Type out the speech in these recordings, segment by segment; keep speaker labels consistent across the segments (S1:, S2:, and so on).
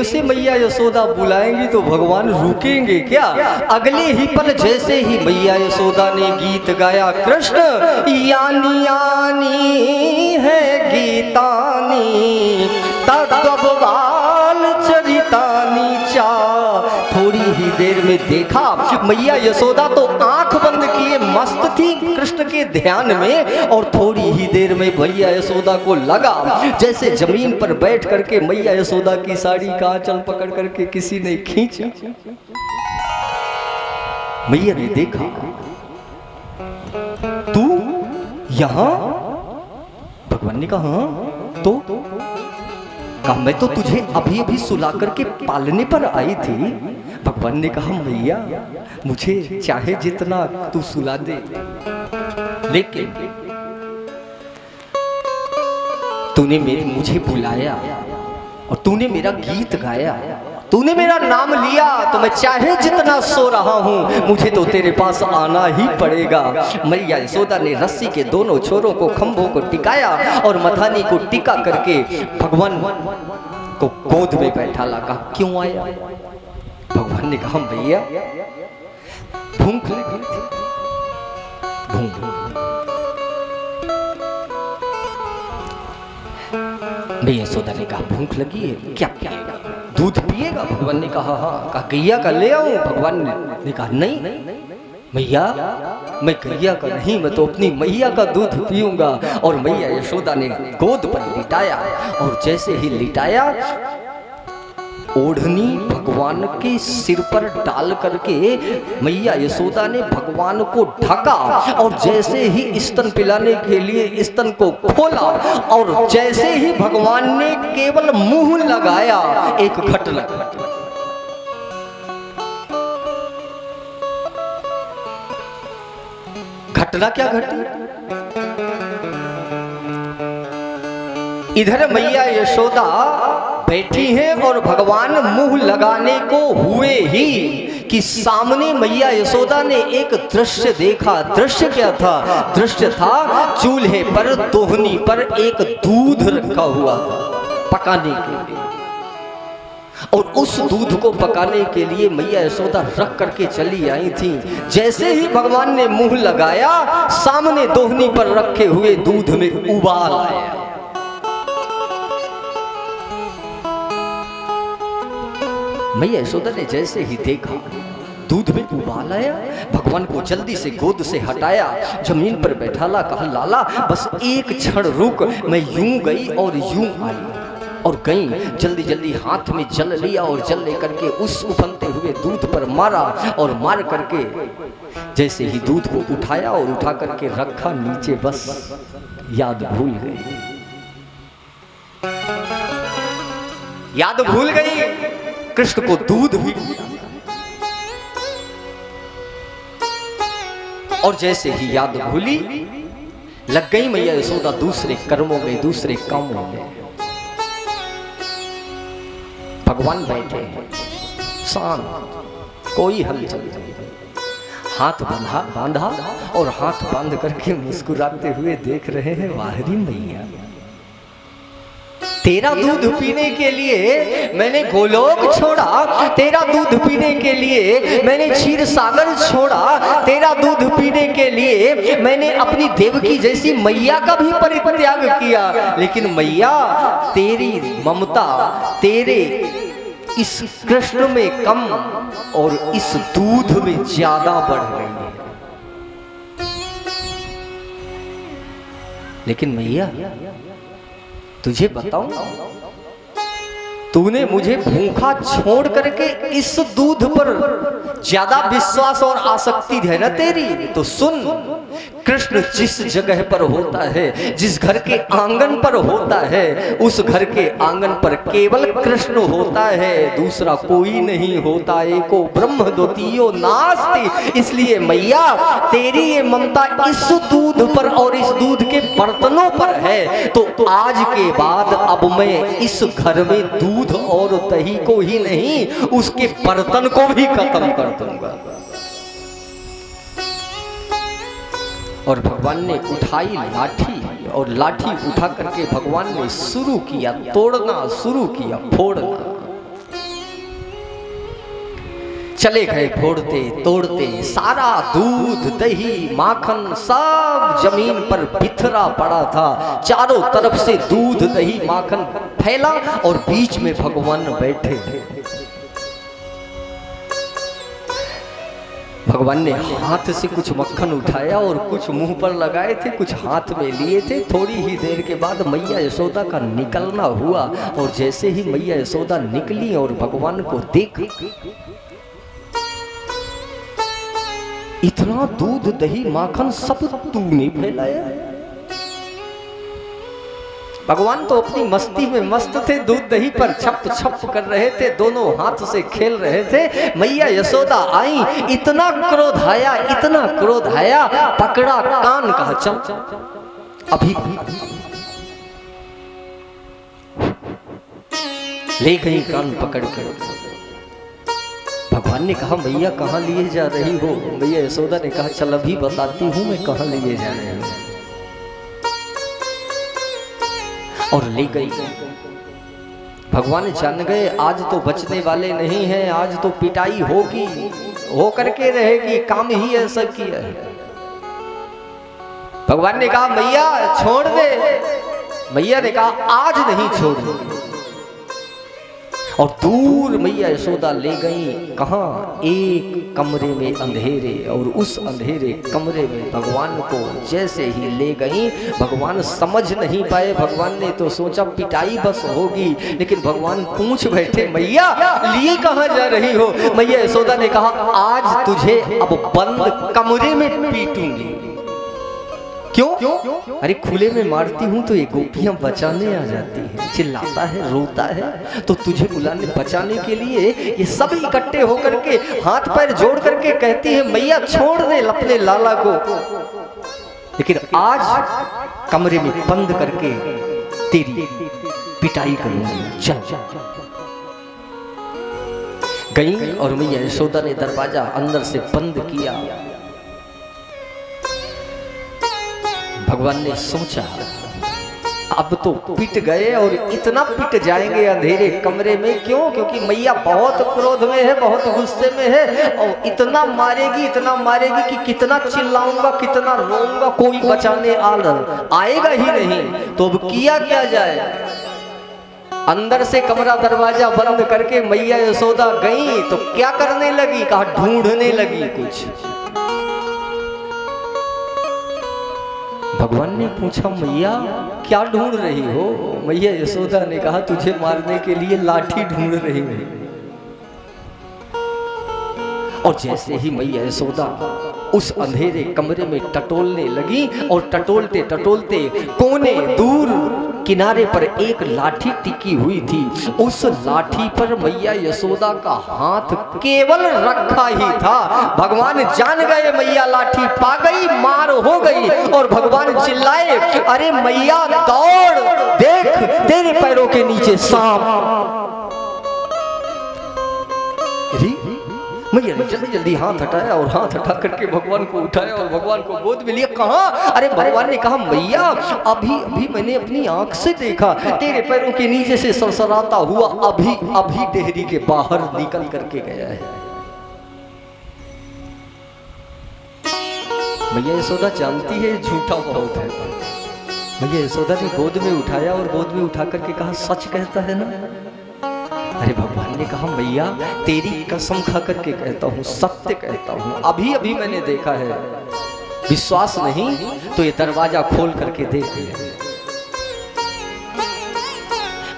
S1: उसे मैया यशोदा बुलाएंगी तो भगवान रुकेंगे क्या? अगले ही पल जैसे ही मैया यशोदा ने गीत गाया, कृष्ण यानी यानी है गीतानी तद्वबाल चरितानी चा। थोड़ी ही देर में देखा मैया यशोदा तो आंख बंद किए मस्त थी कृष्ण के ध्यान में, और थोड़ी ही देर में मैया यशोदा को लगा जैसे जमीन पर बैठ करके मैया यशोदा की साड़ी का आंचल पकड़ करके किसी ने खींचा। मैया ने देखा, तू यहां? भगवान ने कहा हाँ। तो कहा मैं तो तुझे अभी अभी सुला करके पालने पर आई थी। भगवान ने कहा मैया मुझे चाहे जितना तू सुला दे, लेकिन तूने मुझे बुलाया और तूने मेरा गीत गाया, तूने मेरा नाम लिया, तो मैं चाहे जितना सो रहा हूं मुझे तो तेरे पास आना ही पड़ेगा। मैया यशोदा ने रस्सी के दोनों छोरों को खंभों को टिकाया और मथानी को टिका करके भगवान को गोद में बैठा ला। कहा क्यों आया? भगवान ने कहा भैया भूख लगी थी, मैया यशोदा ने कहा भूख लगी है, क्या पिएगा? दूध पिएगा? भगवान ने कहा हाँ। कहा गैया का ले आऊं? भगवान ने कहा नहीं मैया मैं गैया का नहीं, मैं तो अपनी मैया का दूध पीऊंगा। और मैया यशोदा ने गोद पर लिटाया और जैसे ही लिटाया ओढ़नी भगवान के सिर पर डाल करके मैया यशोदा ने भगवान को ढका और जैसे ही स्तन पिलाने के लिए स्तन को खोला और जैसे ही भगवान ने केवल मुंह लगाया एक घटना क्या घटी? इधर मैया यशोदा बैठी हैं और भगवान मुंह लगाने को हुए ही कि सामने मैया यशोदा ने एक दृश्य देखा। दृश्य क्या था? दृश्य था चूल्हे पर दोहनी पर एक दूध रखा हुआ पकाने के लिए, और उस दूध को पकाने के लिए मैया यशोदा रख करके चली आई थी। जैसे ही भगवान ने मुंह लगाया सामने दोहनी पर रखे हुए दूध में उबाल आया। मैया यशोदा ने जैसे ही देखा दूध में उबाल आया, भगवान को जल्दी से गोद से हटाया, जमीन पर बैठाला। कहा लाला बस एक क्षण रुक। मैं यूं गई और यूं आई और गई, जल्दी जल्दी हाथ में जल लिया और जल लेकर के उस उफनते हुए दूध पर मारा और मार करके जैसे ही दूध को उठाया और उठा करके रखा नीचे, बस याद भूल गई, याद भूल गई कृष्ण को दूध भी। और जैसे ही याद भूली लग गई मैया यशोदा दूसरे कर्मों में, दूसरे कामों में। भगवान बैठे हैं शांत, कोई हलचल नहीं, हाथ बांधा और हाथ बांध करके मुस्कुराते हुए देख रहे हैं वाहरी मैया तेरा दूध पीने के लिए मैंने गोलोक छोड़ा, तेरा दूध पीने के लिए मैंने क्षीर सागर छोड़ा, तेरा दूध पीने के लिए मैंने अपनी देवकी जैसी मैया का भी परित्याग किया। लेकिन मैया तेरी ममता तेरे इस कृष्ण में कम और इस दूध में ज्यादा बढ़ गई है। लेकिन मैया तुझे बताऊं, तूने मुझे भूखा छोड़ करके इस दूध पर ज्यादा विश्वास और आसक्ति है ना तेरी, तो सुन, कृष्ण जिस जगह पर होता है, जिस घर के आंगन पर होता है, उस घर के आंगन पर केवल कृष्ण होता है, दूसरा कोई नहीं होता। एको ब्रह्म द्वितीयो नास्ति। इसलिए मैया तेरी ये ममता इस दूध पर और इस दूध के बर्तनों पर है, तो आज के बाद अब मैं इस घर में दूध और दही को ही नहीं, उसके बर्तन को भी खत्म कर दूंगा। और भगवान ने उठाई लाठी और लाठी उठा करके भगवान ने शुरू किया तोड़ना, शुरू किया फोड़ना। चले गए फोड़ते तोड़ते, सारा दूध दही माखन सब जमीन पर बिखरा पड़ा था। चारों तरफ से दूध दही माखन फैला और बीच में भगवान बैठे। भगवान ने हाथ से कुछ मक्खन उठाया और कुछ मुंह पर लगाए थे, कुछ हाथ में लिए थे। थोड़ी ही देर के बाद मैया यशोदा का निकलना हुआ और जैसे ही मैया यशोदा निकली और भगवान को देख, इतना दूध दही माखन सब तूने फैलाया। भगवान तो अपनी मस्ती में मस्त थे, दूध दही पर छप छप कर रहे थे, दोनों हाथ से खेल रहे थे। मैया यशोदा आई, इतना क्रोध आया, इतना क्रोध आया, पकड़ा कान, कहा चल अभी। ले गई कान पकड़ कर। भगवान ने कहा मैया कहाँ लिए जा रही हो? मैया यशोदा ने कहा चल अभी बताती हूँ मैं कहाँ लिए जा रही हूँ। और ले गई। भगवान जान गए आज तो बचने वाले नहीं हैं, आज तो पिटाई होगी, हो करके रहेगी, काम ही ऐसा किया है। भगवान ने कहा मैया छोड़ दे। मैया ने कहा आज नहीं छोड़ूंगी। और दूर मैया यशोदा ले गई, कहाँ? एक कमरे में अंधेरे, और उस अंधेरे कमरे में भगवान को जैसे ही ले गई, भगवान समझ नहीं पाए। भगवान ने तो सोचा पिटाई बस होगी, लेकिन भगवान पूछ बैठे मैया लिए कहाँ जा रही हो? मैया यशोदा ने कहा आज तुझे अब बंद कमरे में पीटूंगी। क्यों? अरे खुले में मारती हूँ तो ये गोपियां बचाने आ जाती हैं, चिल्लाता है रोता है, तो तुझे बुलाने बचाने के लिए ये सब इकट्ठे होकर के हाथ पैर जोड़ करके कहती है मैया छोड़ दे अपने लाला को, लेकिन आज कमरे में बंद करके तेरी पिटाई करूंगी, चल। गई और मैया यशोदा ने दरवाजा अंदर से बंद किया। भगवान ने सोचा अब तो पिट गए और इतना पिट जाएंगे अंधेरे कमरे में। क्यों? क्योंकि मैया बहुत क्रोध में है, बहुत गुस्से में है, और इतना मारेगी कि कितना चिल्लाऊंगा, कितना रोऊंगा, कोई बचाने आएगा ही नहीं। तो अब किया क्या जाए? अंदर से कमरा दरवाजा बंद करके मैया यशोदा गई तो क्या करने लगी? कहा ढूंढने लगी कुछ। भगवान ने पूछा मैया क्या ढूंढ रही हो? मैया यशोदा ने कहा तुझे मारने के लिए लाठी ढूंढ रही हूं। और जैसे ही मैया यशोदा उस अंधेरे कमरे में टटोलने लगी, और टटोलते टटोलते कोने दूर किनारे पर एक लाठी टिकी हुई थी। उस लाठी पर मैया यशोदा का हाथ केवल रखा ही था। भगवान जान गए मैया लाठी पा गई, मार हो गई, और भगवान चिल्लाए अरे मैया दौड़, देख तेरे पैरों के नीचे सांप। मैया ने जल्दी जल्दी हाथ हटाया और हाथ हटा करके भगवान को उठाया और भगवान को गोद में लिया। कहाँ? अरे भगवान ने कहा मैया अभी अभी मैंने अपनी आंख से देखा, तेरे पैरों के नीचे से सरसराता हुआ अभी अभी डेहरी के बाहर निकल करके गया है। मैया यशोदा जानती है झूठा बहुत है। मैया यशोदा ने गोद में उठाया और गोद में उठा करके कहा सच कहता है ना? अरे भगवान ने कहा मैया तेरी कसम खा करके कहता हूँ, सत्य कहता हूँ, अभी अभी मैंने देखा है। विश्वास नहीं तो ये दरवाजा खोल करके देख ले।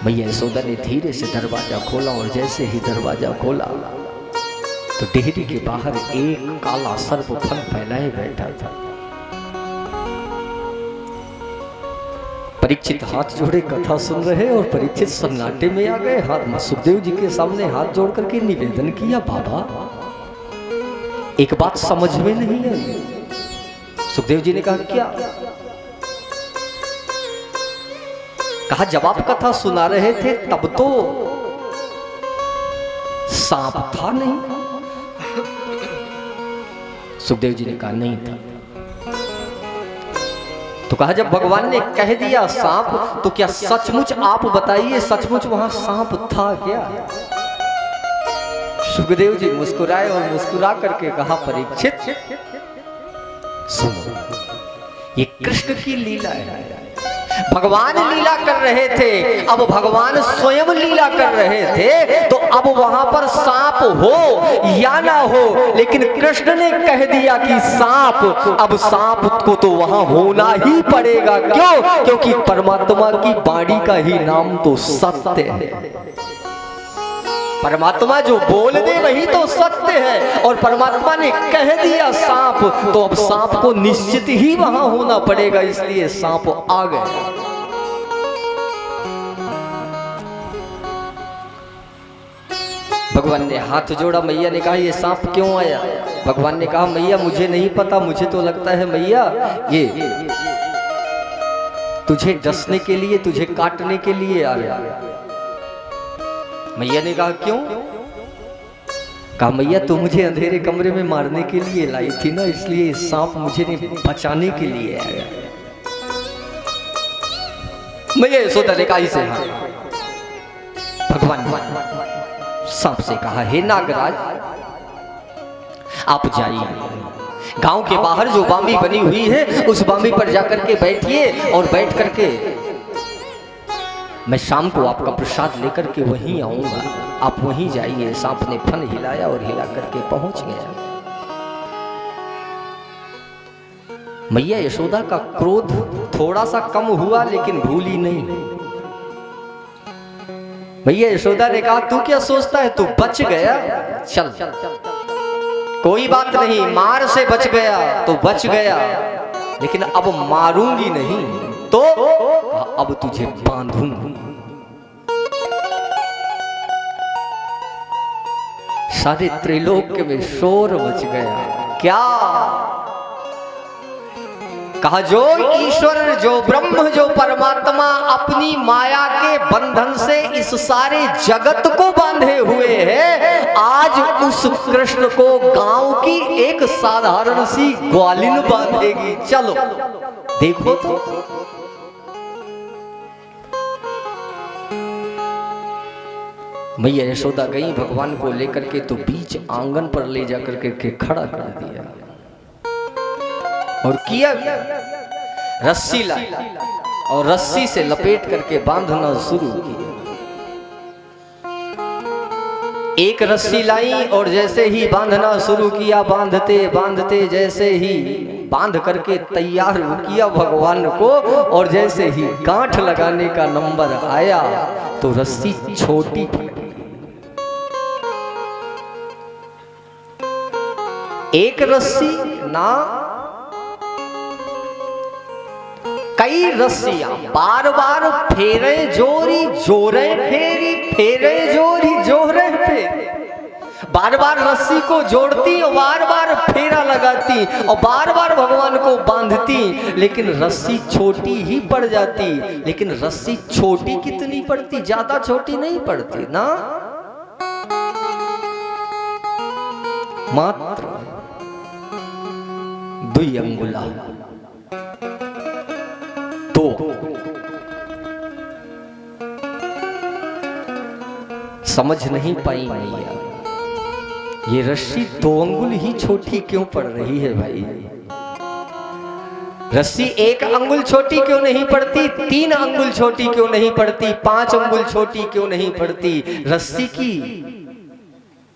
S1: मैया यशोदा ने धीरे से दरवाजा खोला, और जैसे ही दरवाजा खोला तो डेहरी के बाहर एक काला सर्प फन फैलाए बैठा था। परीक्षित हाथ जोड़े कथा सुन रहे और परीक्षित सन्नाटे में आ गए। हाथ सुखदेव जी के सामने हाथ जोड़ करके निवेदन किया बाबा एक बात समझ में नहीं आई। सुखदेव जी ने कहा क्या? कहा जब आप कथा सुना रहे थे तब तो सांप था नहीं। सुखदेव जी ने कहा नहीं था। तो कहा जब भगवान ने कह दिया सांप, तो क्या सचमुच आप बताइए सचमुच वहां सांप था क्या? सुखदेव जी मुस्कुराए और मुस्कुरा करके कहा, परीक्षित सुनो, ये कृष्ण की लीला है। भगवान लीला कर रहे थे, अब भगवान स्वयं लीला कर रहे थे, तो अब वहां पर सांप हो या ना हो, लेकिन कृष्ण ने कह दिया कि सांप, अब सांप को तो वहां होना ही पड़ेगा। क्यों? क्योंकि परमात्मा की वाणी का ही नाम तो सत्य है। परमात्मा जो बोल दे वही तो सत्य है, और परमात्मा ने कह दिया सांप, तो अब सांप को निश्चित ही वहां होना पड़ेगा, इसलिए सांप आ गए। भगवान ने हाथ जोड़ा, मैया ने कहा ये सांप क्यों आया? भगवान ने कहा मैया मुझे नहीं पता, मुझे तो लगता है मैया ये तुझे डसने के लिए, तुझे काटने के लिए आ रहा है। मैया ने कहा क्यों? कहा मैया तू मुझे अंधेरे कमरे में मारने के लिए लाई थी ना, इसलिए सांप मुझे बचाने के लिए आया। मैया यशोदा ने कहा इसे हाँ। भगवान सांप से कहा हे नागराज आप जाइए, गांव के बाहर जो बांबी बनी हुई है उस बांबी पर जाकर के बैठिए, और बैठ करके मैं शाम को आपका प्रसाद लेकर के वहीं आऊंगा, आप वहीं जाइए। सांप ने फन हिलाया और हिला करके पहुंच गया। मैया यशोदा का क्रोध थोड़ा सा कम हुआ, लेकिन भूली नहीं। मैया यशोदा ने कहा तू क्या सोचता है, तू बच गया, चल कोई बात नहीं, मार से बच गया तो बच गया, लेकिन अब मारूंगी नहीं, तो अब तुझे बांधूंगी। सारे त्रिलोक में शोर मच गया। क्या कहा? जो ईश्वर, जो ब्रह्म, जो परमात्मा अपनी माया के बंधन से इस सारे जगत को बांधे हुए है, आज उस कृष्ण को गांव की एक साधारण सी ग्वालिन बांधेगी। चलो देखो तो। मैया यशोदा गई, भगवान को लेकर के तो बीच आंगन पर ले जाकर के खड़ा कर दिया और किया रस्सी लाई और रस्सी से लपेट करके बांधना शुरू किया। एक रस्सी लाई और जैसे ही बांधना शुरू किया, बांधते बांधते जैसे ही बांध करके तैयार किया भगवान को, और जैसे ही गांठ लगाने का नंबर आया तो रस्सी छोटी पड़ गई। एक रस्सी ना कई रस्सियां बार बार फेरे जोरी जोरे फेरी, फेरे जोरी जोरे फेरी, बार बार रस्सी को जोड़ती और बार बार फेरा लगाती और बार बार भगवान को बांधती, लेकिन रस्सी छोटी ही पड़ जाती। लेकिन रस्सी छोटी कितनी पड़ती? ज्यादा छोटी नहीं पड़ती ना, मात्र 2 अंगुला। तो समझ नहीं पाई मैया, ये रस्सी 2 अंगुल ही छोटी क्यों पड़ रही है भाई? रस्सी 1 अंगुल छोटी क्यों नहीं पड़ती? 3 अंगुल छोटी क्यों नहीं पड़ती? 5 अंगुल छोटी क्यों नहीं पड़ती? रस्सी की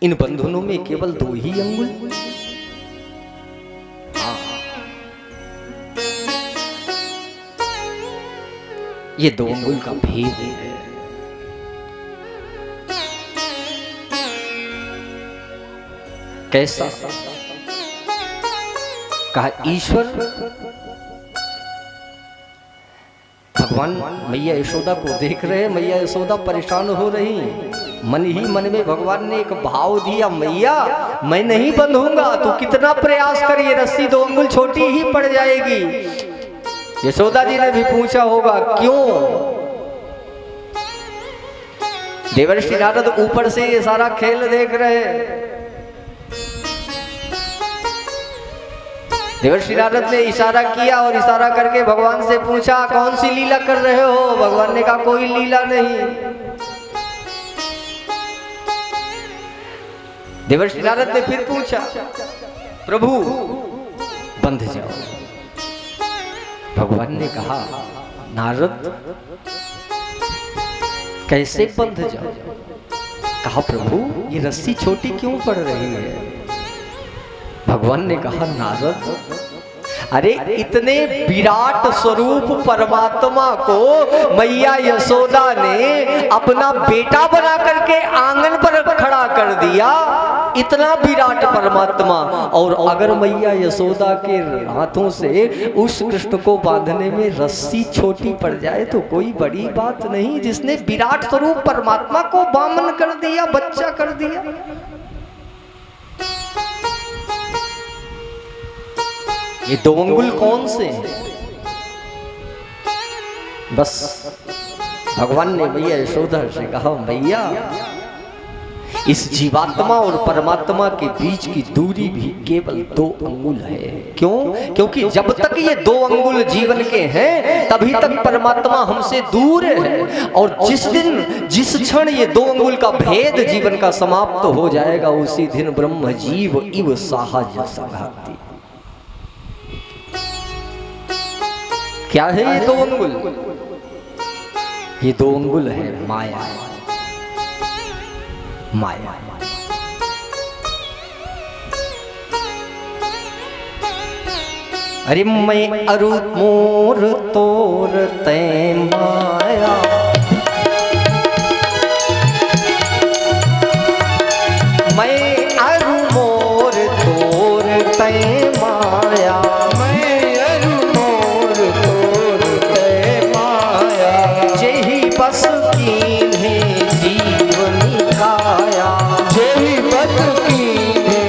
S1: इन बंधनों में केवल 2 ही अंगुल। ये 2 अंगुल का भेद है। कैसा? कहा ईश्वर भगवान मैया यशोदा को देख रहे, मैया यशोदा परेशान हो रही। मन ही मन में भगवान ने एक भाव दिया, मैया मैं नहीं बंधूंगा, तू कितना प्रयास कर, ये रस्सी 2 अंगुल छोटी ही पड़ जाएगी। यशोदा जी ने भी पूछा होगा क्यों? देवर्षि नारद ऊपर से ये सारा खेल देख रहे। देवर्षि नारद ने इशारा किया और इशारा करके भगवान से पूछा कौन सी लीला कर रहे हो? भगवान ने कहा कोई लीला नहीं। देवर्षि नारद ने फिर पूछा, प्रभु बंध जाओ। भगवान ने कहा, नारद कैसे बंध जाओ? कहा, प्रभु ये रस्सी छोटी क्यों पड़ रही है? भगवान ने कहा, नारद अरे इतने विराट स्वरूप परमात्मा को मैया यशोदा ने अपना बेटा बना करके आंगन पर खड़ा कर दिया। इतना विराट परमात्मा, और अगर मैया यशोदा के हाथों से उस कृष्ण को बांधने में रस्सी छोटी पड़ जाए तो कोई बड़ी बात नहीं, जिसने विराट स्वरूप परमात्मा को वामन कर दिया, बच्चा कर दिया। ये 2 अंगुल कौन से हैं? बस भगवान ने मैया यशोदा से कहा, मैया इस जीवात्मा और परमात्मा के बीच की दूरी भी केवल 2 अंगुल है। क्यों? क्योंकि जब तक ये 2 अंगुल जीवन के हैं तभी तक परमात्मा हमसे दूर है, और जिस दिन जिस क्षण ये 2 अंगुल का भेद जीवन का समाप्त हो जाएगा, उसी दिन ब्रह्म जीव इव साहज संघाती। क्या है ये 2 अंगुल? ये 2 अंगुल है माया। माया अरे मैं अरु मोर तोर तै माया, मैं अरु मोर तोर तै माया, बस कीन्हे जीवन काया, जेहि बस कीन्हे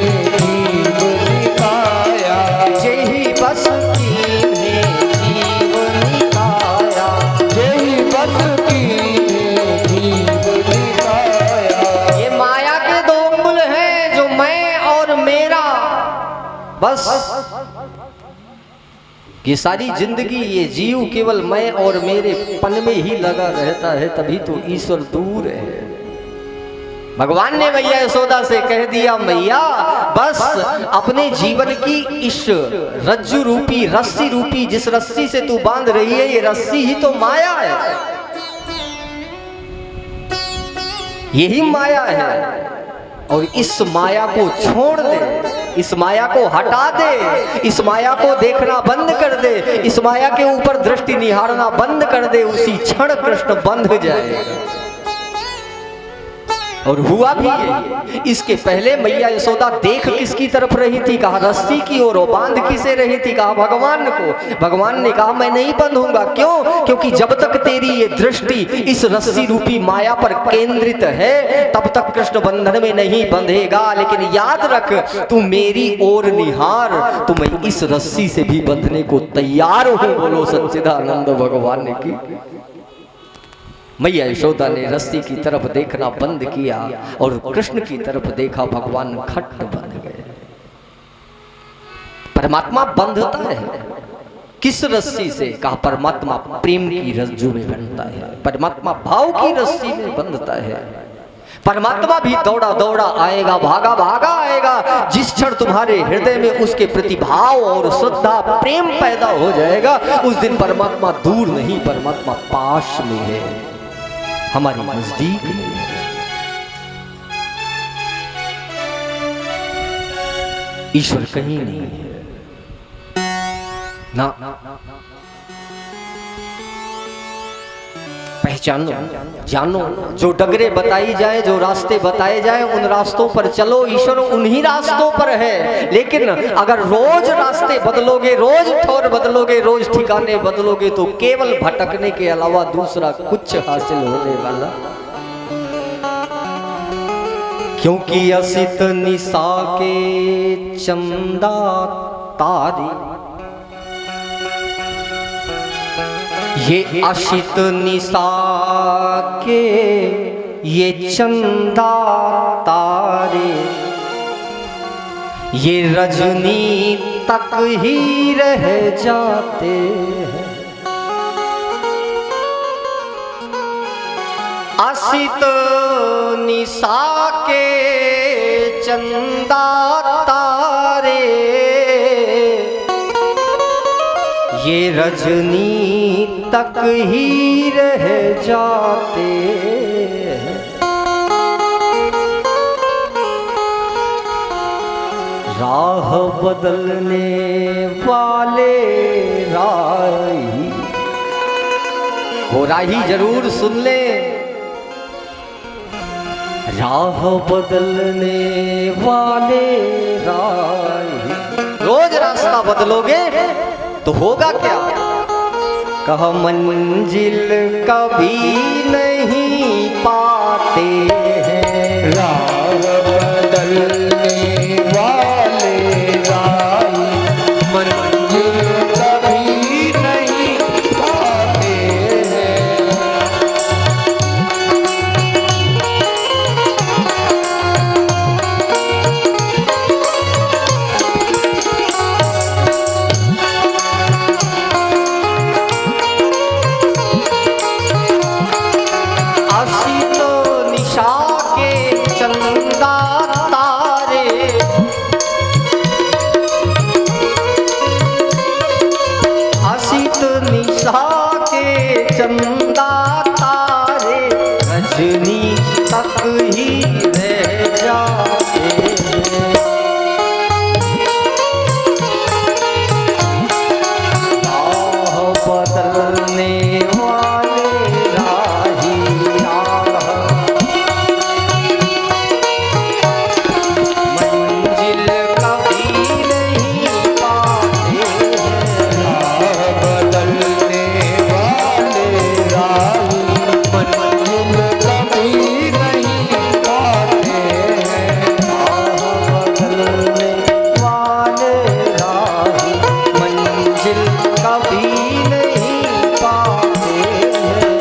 S1: जीवन काया, जेहि बस कीन्हे जीवन काया, जेहि बस कीन्हे जीवन काया। ये माया के 2 अंगुल हैं, जो मैं और मेरा। बस ये सारी जिंदगी ये जीव केवल मैं और मेरे पन में ही लगा रहता है, तभी तो ईश्वर दूर है। भगवान ने मैया यशोदा से कह दिया, मैया बस अपने जीवन की इस रज्जु रूपी रस्सी रूपी जिस रस्सी से तू बांध रही है, ये रस्सी ही तो माया है, यही माया है। और इस माया को छोड़ दे, इस माया को हटा दे, इस माया को देखना बंद कर दे, इस माया के ऊपर दृष्टि निहारना बंद कर दे, उसी क्षण कृष्ण बंध जाएगा। और हुआ भी ये। इसके पहले मैया यशोदा देख किसकी तरफ रही थी? कहा रस्सी की ओर। बांध किसे रही थी? कहा भगवान को। भगवान ने कहा मैं नहीं बंधूंगा। क्यों? क्योंकि जब तक तेरी ये दृष्टि इस रस्सी रूपी माया पर केंद्रित है तब तक कृष्ण बंधन में नहीं बंधेगा। लेकिन याद रख, तू मेरी ओर निहार, तो मैं इस रस्सी से भी बंधने को तैयार हूं। बोलो सच्चिदानंद भगवान की। मैया यशोदा ने रस्सी की तरफ देखना बंद किया और कृष्ण की तरफ देखा। भगवान खट्ट बन गए। परमात्मा बंधता है किस रस्सी से? कहा परमात्मा प्रेम की रज्जू में बंधता है, परमात्मा भाव की रस्सी में बंधता है। परमात्मा भी दौड़ा दौड़ा आएगा, भागा भागा आएगा। जिस क्षण तुम्हारे हृदय में उसके प्रति भाव और श्रद्धा प्रेम पैदा हो जाएगा, उस दिन परमात्मा दूर नहीं, परमात्मा पास में है, हमारे नजदीक में है। ईश्वर कहीं नहीं है ना। पहचानो, जानो, जो डगरे बताई जाए, जो रास्ते बताए जाए, उन रास्तों पर चलो। ईश्वर उन्हीं रास्तों पर है। लेकिन अगर रोज रास्ते बदलोगे, रोज ठौर बदलोगे, रोज ठिकाने बदलोगे, तो केवल भटकने के अलावा दूसरा कुछ हासिल होने वाला। क्योंकि असित निशा के चंदा तारे, ये असित निशा के ये चंदा तारे, ये रजनी तक ही रह जाते हैं। असित निशा के चंदा तारे, ये रजनी तक ही रह जाते हैं। राह बदलने वाले राही, वो राही जरूर सुन ले। राह बदलने वाले राही, रोज रास्ता बदलोगे तो होगा क्या? कहा मंजिल कभी नहीं पाते हैं।
S2: राह बदलने वाले राही, मंजिल कभी नहीं पाते हैं।
S1: चंदा तारे, रजनी तक ही रह जाते हैं। राह बदलने वाले राही, मंजिल कभी नहीं पाते हैं।
S2: राह बदलने वाले राही, मंजिल कभी नहीं पाते हैं।
S1: राह बदलने वाले राही, मंजिल कभी नहीं पाते हैं।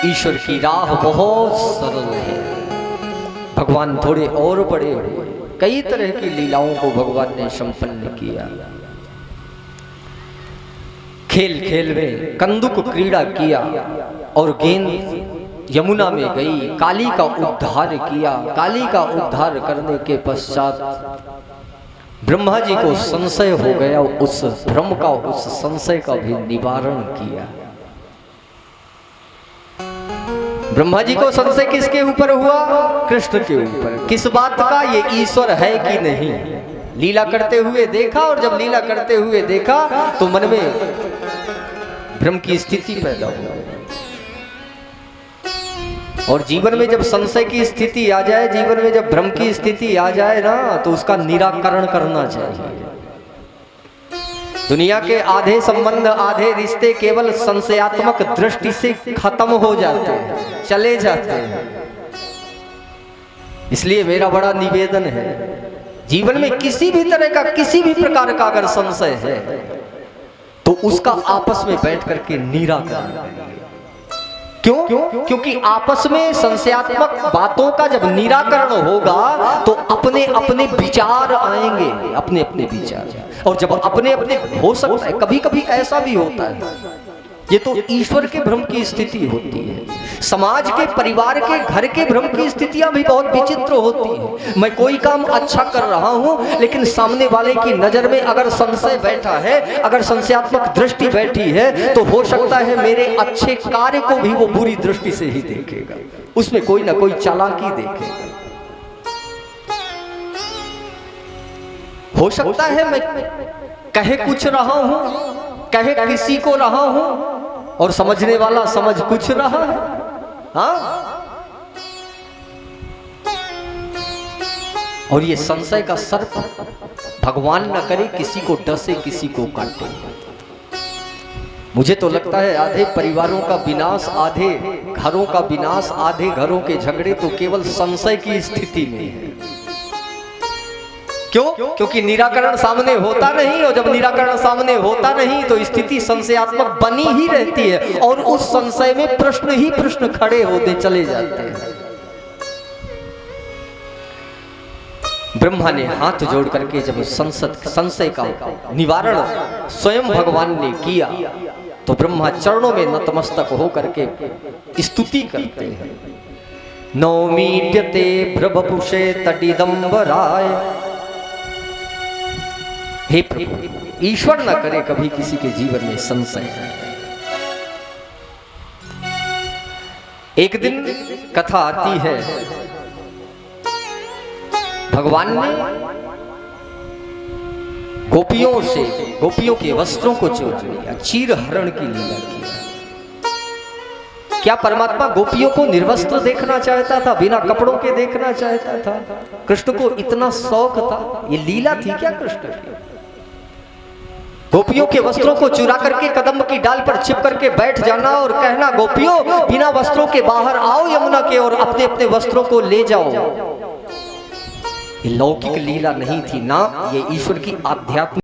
S1: ईश्वर की राह बहुत सरल है। भगवान थोड़े और बड़े हुए, कई तरह की लीलाओं को भगवान ने संपन्न किया। खेल खेल में कंदुक क्रीड़ा किया और गेंद यमुना में गई, काली का उद्धार किया। काली का उद्धार करने के पश्चात ब्रह्मा जी को संशय हो गया, उस भ्रम का, उस संशय का भी निवारण किया। ब्रह्मा जी को संशय किसके ऊपर हुआ? कृष्ण के ऊपर। किस बात का? ये ईश्वर है कि नहीं। लीला करते हुए देखा, और जब लीला करते हुए देखा तो मन में भ्रम की स्थिति पैदा हुई। और जीवन में जब संशय की स्थिति आ जाए, जीवन में जब भ्रम की स्थिति आ जाए ना, तो उसका निराकरण करना चाहिए। दुनिया के आधे संबंध, आधे रिश्ते केवल संशयात्मक दृष्टि से खत्म हो जाते हैं, चले जाते हैं। इसलिए मेरा बड़ा निवेदन है, जीवन में किसी भी तरह का, किसी भी प्रकार का अगर संशय है तो उसका आपस में बैठ करके निराकरण करिए। क्यों? क्योंकि आपस में संशयात्मक बातों का जब निराकरण होगा तो अपने अपने विचार आएंगे, अपने अपने विचार। और जब अपने अपने, हो सकता है कभी कभी ऐसा भी होता है, ये तो ईश्वर के भ्रम की स्थिति होती है। समाज के, परिवार के, घर के भ्रम की स्थितियां भी बहुत विचित्र होती हैं। मैं कोई काम अच्छा कर रहा हूं, लेकिन सामने वाले की नजर में अगर संशय बैठा है, अगर संशयात्मक दृष्टि बैठी है, तो हो सकता है मेरे अच्छे कार्य को भी वो बुरी दृष्टि से ही देखेगा, उसमें कोई ना कोई चालाकी देखेगा। हो सकता है मैं कहे कुछ रहा हूं, कहे किसी को रहा हूं, और समझने वाला समझ कुछ रहा है। हाँ, और ये संशय का सर्प भगवान न करे किसी को डसे, किसी को काटे। मुझे तो लगता है आधे परिवारों का विनाश, आधे घरों का विनाश, आधे घरों के झगड़े तो केवल संशय की स्थिति में है। क्यों? क्योंकि निराकरण सामने होता नहीं, और जब निराकरण सामने होता नहीं तो स्थिति संशयात्मक बनी ही रहती है, और उस संशय में प्रश्न ही प्रश्न खड़े होते चले जाते हैं। ब्रह्मा ने हाथ जोड़ करके जब संशय का निवारण स्वयं भगवान ने किया तो ब्रह्मा चरणों में नतमस्तक होकर के स्तुति करते हैं। नौमीड्यते भ्रभपुषे तडिदंबराय। हे प्रभु, ईश्वर न करे कभी किसी के जीवन में संशय। एक दिन कथा आती है, भगवान ने गोपियों के वस्त्रों को चुरा लिया, चीर हरण की लीला की। क्या परमात्मा गोपियों को निर्वस्त्र देखना चाहता था, बिना कपड़ों के देखना चाहता था? कृष्ण को इतना शौक था? ये लीला थी क्या कृष्ण की? गोपियों के वस्त्रों को चुरा करके कदम की डाल पर छिप करके बैठ जाना और कहना, गोपियों बिना वस्त्रों के बाहर आओ यमुना के और अपने अपने वस्त्रों को ले जाओ। ये लौकिक लीला नहीं थी ना, ये ईश्वर की आध्यात्मिक